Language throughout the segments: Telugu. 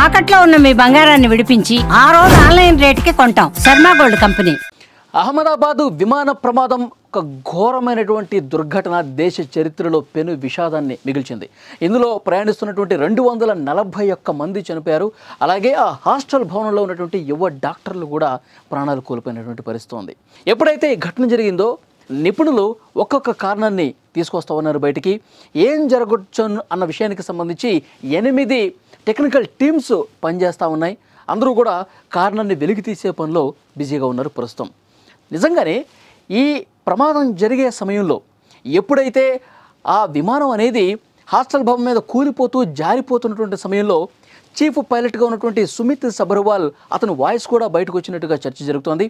తాకట్లో ఉన్న మీ బంగారాన్ని విడిపించి ఆ రోజు ఆన్లైన్ రేటుకి కొంటాం. Sharma gold company. అహ్మదాబాద్ విమాన ప్రమాదం ఒక ఘోరమైనటువంటి దుర్ఘటన దేశ చరిత్రలో పెను విషాదాన్ని మిగిల్చింది. ఇందులో ప్రయాణిస్తున్నటువంటి 241 మంది చనిపోయారు. అలాగే ఆ హాస్టల్ భవనంలో ఉన్నటువంటి యువ డాక్టర్లు కూడా ప్రాణాలు కోల్పోయినటువంటి పరిస్థితి ఉంది. ఎప్పుడైతే ఈ ఘటన జరిగిందో నిపుణులు ఒక్కొక్క కారణాన్ని తీసుకొస్తా ఉన్నారు బయటికి. ఏం జరగచ్చు అన్న విషయానికి సంబంధించి 8 టెక్నికల్ టీమ్స్ పనిచేస్తూ ఉన్నాయి. అందరూ కూడా కారణాన్ని వెలికి తీసే పనిలో బిజీగా ఉన్నారు ప్రస్తుతం. నిజంగానే ఈ ప్రమాదం జరిగే సమయంలో ఎప్పుడైతే ఆ విమానం అనేది హాస్టల్ భవనం మీద కూలిపోతూ జారిపోతున్నటువంటి సమయంలో చీఫ్ పైలట్గా ఉన్నటువంటి సుమిత్ సబర్వాల్ అతను వాయిస్ కూడా బయటకు వచ్చినట్టుగా చర్చ జరుగుతోంది.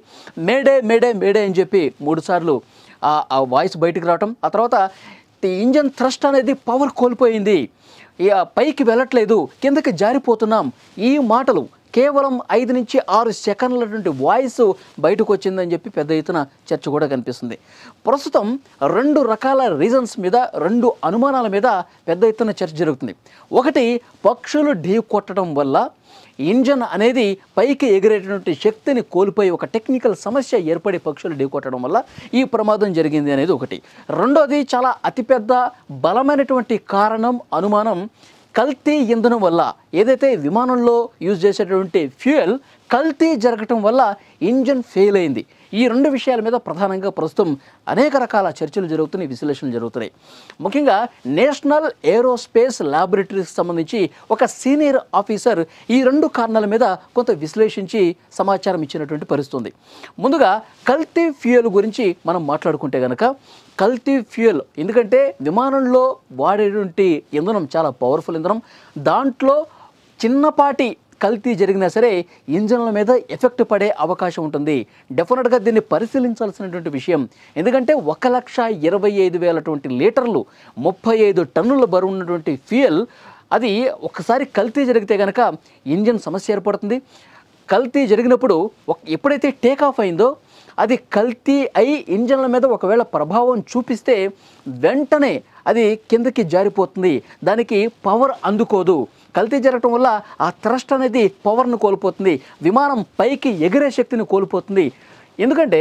మేడే మేడే మేడే అని చెప్పి 3 సార్లు ఆ వాయిస్ బయటకు రావటం, ఆ తర్వాత ఇంజన్ థ్రస్ట్ అనేది పవర్ కోల్పోయింది, పైకి వెళ్ళట్లేదు, కిందకి జారిపోతున్నాం, ఈ మాటలు కేవలం 5 నుంచి 6 సెకండ్లటువంటి వాయిస్ బయటకు వచ్చిందని చెప్పి పెద్ద ఎత్తున చర్చ కూడా కనిపిస్తుంది. ప్రస్తుతం 2 రకాల రీజన్స్ మీద, 2 అనుమానాల మీద పెద్ద ఎత్తున చర్చ జరుగుతుంది. ఒకటి, పక్షులు ఢీ కొట్టడం వల్ల ఇంజన్ అనేది పైకి ఎగిరేటువంటి శక్తిని కోల్పోయి ఒక టెక్నికల్ సమస్య ఏర్పడి పక్షులు ఢీ కొట్టడం వల్ల ఈ ప్రమాదం జరిగింది అనేది ఒకటి. రెండోది, చాలా అతిపెద్ద బలమైనటువంటి కారణం, అనుమానం, కల్తీ ఇంధనం వల్ల, ఏదైతే విమానంలో యూజ్ చేసేటువంటి ఫ్యూయల్ కల్తీ జరగటం వల్ల ఇంజన్ ఫెయిల్ అయింది. ఈ 2 విషయాల మీద ప్రధానంగా ప్రస్తుతం అనేక రకాల చర్చలు జరుగుతున్నాయి, విశ్లేషణలు జరుగుతున్నాయి. ముఖ్యంగా నేషనల్ ఏరోస్పేస్ ల్యాబొరేటరీకి సంబంధించి ఒక సీనియర్ ఆఫీసర్ ఈ 2 కారణాల మీద కొంత విశ్లేషించి సమాచారం ఇచ్చినటువంటి పరిస్థితి ఉంది. ముందుగా కల్తీ ఫ్యూయల్ గురించి మనం మాట్లాడుకుంటే కనుక, కల్తీ ఫ్యూయల్ ఎందుకంటే విమానంలో వాడేటువంటి ఇంధనం చాలా పవర్ఫుల్ ఇంధనం. దాంట్లో చిన్నపాటి కల్తీ జరిగినా సరే ఇంజన్ల మీద ఎఫెక్ట్ పడే అవకాశం ఉంటుంది. డెఫినెట్గా దీన్ని పరిశీలించాల్సినటువంటి విషయం. ఎందుకంటే 1,25,000 లీటర్లు 35 టన్నుల బరువు ఉన్నటువంటి ఫ్యూయల్ అది ఒక్కసారి కల్తీ జరిగితే కనుక ఇంజన్ సమస్య ఏర్పడుతుంది. కల్తీ జరిగినప్పుడు ఎప్పుడైతే టేక్ ఆఫ్ అయిందో అది కల్తీ అయి ఇంజన్ల మీద ఒకవేళ ప్రభావం చూపిస్తే వెంటనే అది కిందకి జారిపోతుంది, దానికి పవర్ అందుకోదు. కల్తీ జరగటం వల్ల ఆ థ్రస్ట్ అనేది పవర్ను కోల్పోతుంది, విమానం పైకి ఎగిరే శక్తిని కోల్పోతుంది. ఎందుకంటే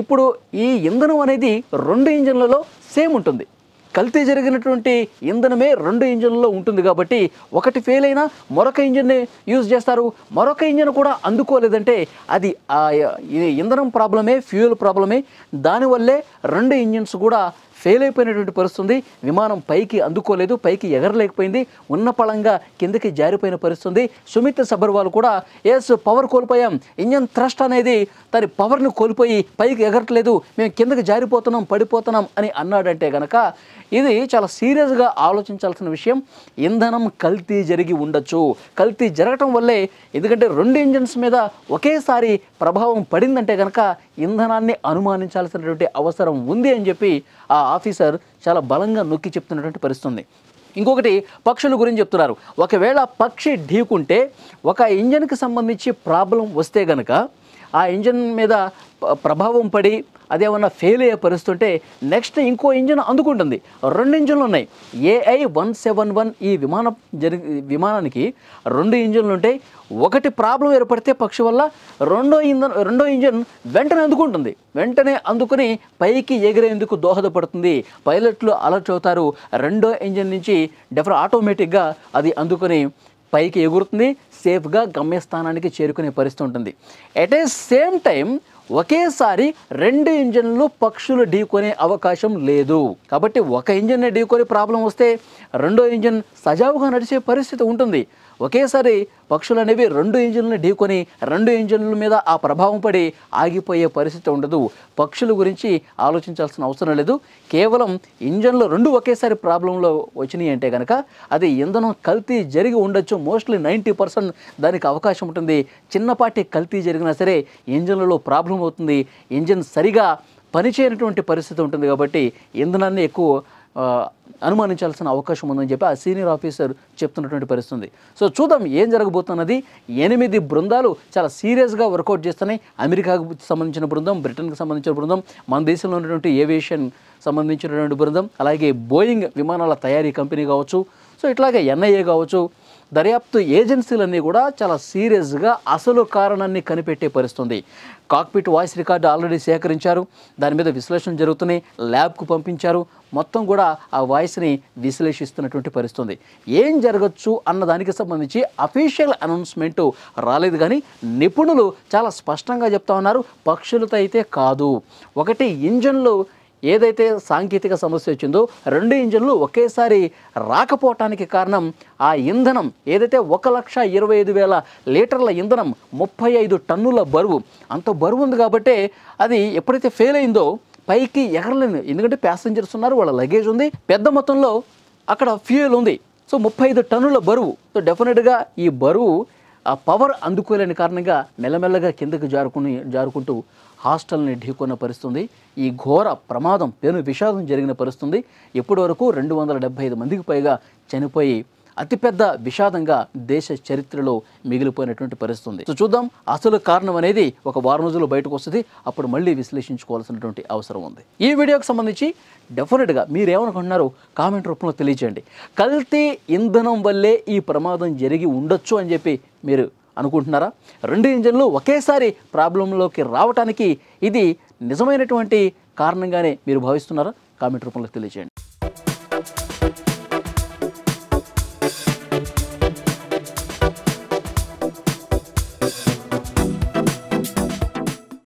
ఇప్పుడు ఈ ఇంధనం అనేది 2 ఇంజన్లలో సేమ్ ఉంటుంది. కల్తీ జరిగినటువంటి ఇంధనమే 2 ఇంజన్లలో ఉంటుంది కాబట్టి ఒకటి ఫెయిల్ అయినా మరొక ఇంజన్ని యూజ్ చేస్తారు. మరొక ఇంజన్ కూడా అందుకోలేదంటే అది ఇంధనం ప్రాబ్లమే, ఫ్యూయల్ ప్రాబ్లమే. దానివల్లే 2 ఇంజన్స్ కూడా ఫెయిల్ అయిపోయినటువంటి పరిస్థితుంది. విమానం పైకి అందుకోలేదు, పైకి ఎగరలేకపోయింది, ఉన్న పళంగా కిందకి జారిపోయిన పరిస్థితుంది. సుమిత్ సబర్వాల్ కూడా పవర్ కోల్పోయాం, ఇంజన్ థ్రస్ట్ అనేది దాని పవర్ను కోల్పోయి పైకి ఎగరట్లేదు, మేము కిందకి జారిపోతున్నాం, పడిపోతున్నాం అని అన్నాడంటే కనుక ఇది చాలా సీరియస్గా ఆలోచించాల్సిన విషయం. ఇంధనం కల్తీ జరిగి ఉండొచ్చు. కల్తీ జరగటం వల్లే, ఎందుకంటే 2 ఇంజన్స్ మీద ఒకేసారి ప్రభావం పడిందంటే కనుక ఇంధనాన్ని అనుమానించాల్సినటువంటి అవసరం ఉంది అని చెప్పి ఆ ఆఫీసర్ చాలా బలంగా నొక్కి చెప్తున్నటువంటి పరిస్థితి. ఇంకొకటి, పక్షుల గురించి చెప్తున్నారు. ఒకవేళ పక్షి ఢీకుంటే ఒక ఇంజన్కి సంబంధించి ప్రాబ్లం వస్తే కనుక ఆ ఇంజన్ మీద ప్రభావం పడి అదేమన్నా ఫెయిల్ అయ్యే పరిస్థితి ఉంటే నెక్స్ట్ ఇంకో ఇంజన్ అందుకుంటుంది. 2 ఇంజన్లు ఉన్నాయి. AI-171 ఈ విమానానికి 2 ఇంజన్లు ఉంటాయి. ఒకటి ప్రాబ్లం ఏర్పడితే పక్షి వల్ల రెండో ఇంజన్ వెంటనే అందుకుంటుంది. వెంటనే అందుకుని పైకి ఎగిరేందుకు దోహదపడుతుంది. పైలట్లు అలర్ట్ అవుతారు. రెండో ఇంజన్ నుంచి ఆటోమేటిక్గా అది అందుకుని పైకి ఎగురుతుంది, సేఫ్గా గమ్యస్థానానికి చేరుకునే పరిస్థితి ఉంటుంది. ఎట్ ఏ సేమ్ టైం ఒకేసారి 2 ఇంజన్లు పక్షులు ఢీకొనే అవకాశం లేదు. కాబట్టి ఒక ఇంజన్ని ఢీకొని ప్రాబ్లం వస్తే రెండో ఇంజన్ సజావుగా నడిచే పరిస్థితి ఉంటుంది. ఒకేసారి పక్షులు అనేవి 2 ఇంజన్లను ఢీకొని 2 ఇంజన్ల మీద ఆ ప్రభావం పడి ఆగిపోయే పరిస్థితి ఉండదు. పక్షుల గురించి ఆలోచించాల్సిన అవసరం లేదు. కేవలం ఇంజన్లు 2 ఒకేసారి ప్రాబ్లంలో వచ్చినాయి అంటే కనుక అది ఇంధనం కల్తీ జరిగి ఉండొచ్చు. మోస్ట్లీ 90% దానికి అవకాశం ఉంటుంది. చిన్నపాటి కల్తీ జరిగినా సరే ఇంజన్లలో ప్రాబ్లం అవుతుంది. ఇంజన్ సరిగా పనిచేయనటువంటి పరిస్థితి ఉంటుంది. కాబట్టి ఇంధనాన్ని ఎక్కువ అనుమానించాల్సిన అవకాశం ఉందని చెప్పి ఆ సీనియర్ ఆఫీసర్ చెప్తున్నటువంటి పరిస్థితి. సో చూద్దాం ఏం జరగబోతున్నది. 8 బృందాలు చాలా సీరియస్గా వర్కౌట్ చేస్తున్నాయి. అమెరికాకు సంబంధించిన బృందం, బ్రిటన్కి సంబంధించిన బృందం, మన దేశంలో ఉన్నటువంటి ఏవియేషన్ సంబంధించినటువంటి బృందం, అలాగే బోయింగ్ విమానాల తయారీ కంపెనీ కావచ్చు, సో ఇట్లాగే NIA కావచ్చు, దర్యాప్తు ఏజెన్సీలన్నీ కూడా చాలా సీరియస్గా అసలు కారణాన్ని కనిపెట్టే పరిస్థితుంది. కాక్పిట్ వాయిస్ రికార్డు ఆల్రెడీ సేకరించారు, దాని మీద విశ్లేషణ జరుగుతున్నాయి, ల్యాబ్కు పంపించారు, మొత్తం కూడా ఆ వాయిస్ని విశ్లేషిస్తున్నటువంటి పరిస్థితుంది. ఏం జరగచ్చు అన్న దానికి సంబంధించి అఫీషియల్ అనౌన్స్మెంటు రాలేదు, కానీ నిపుణులు చాలా స్పష్టంగా చెప్తా ఉన్నారు, పక్షులతో అయితే కాదు. ఒకటి ఇంజన్లు ఏదైతే సాంకేతిక సమస్య వచ్చిందో 2 ఇంజన్లు ఒకేసారి రాకపోవటానికి కారణం ఆ ఇంధనం ఏదైతే 1,25,000 లీటర్ల ఇంధనం 35 టన్నుల బరువు, అంత బరువు ఉంది కాబట్టి అది ఎప్పుడైతే ఫెయిల్ అయిందో పైకి ఎగరలేదు. ఎందుకంటే ప్యాసింజర్స్ ఉన్నారు, వాళ్ళ లగేజ్ ఉంది, పెద్ద మొత్తంలో అక్కడ ఫ్యూయల్ ఉంది. సో 35 టన్నుల బరువు. సో డెఫినెట్గా ఈ బరువు ఆ పవర్ అందుకోలేని కారణంగా మెల్లమెల్లగా కిందకు జారుకుంటూ హాస్టల్ని ఢీకొన్న పరిస్థితుంది. ఈ ఘోర ప్రమాదం పెను విషాదం జరిగిన పరిస్థితుంది. ఇప్పటి వరకు 275 మందికి పైగా చనిపోయి అతిపెద్ద విషాదంగా దేశ చరిత్రలో మిగిలిపోయినటువంటి పరిస్థితుంది. సో చూద్దాం, అసలు కారణం అనేది ఒక వారం రోజులు బయటకు వస్తుంది, అప్పుడు మళ్ళీ విశ్లేషించుకోవాల్సినటువంటి అవసరం ఉంది. ఈ వీడియోకి సంబంధించి డెఫినెట్గా మీరేమనుకుంటున్నారో కామెంట్ రూపంలో తెలియజేయండి. కల్తీ ఇంధనం వల్లే ఈ ప్రమాదం జరిగి ఉండొచ్చు అని చెప్పి మీరు అనుకుంటున్నారా? 2 ఇంజన్లు ఒకేసారి ప్రాబ్లంలోకి రావడానికి ఇది నిజమైనటువంటి కారణంగానే మీరు భావిస్తున్నారా? కామెంట్ రూపంలో తెలియజేయండి.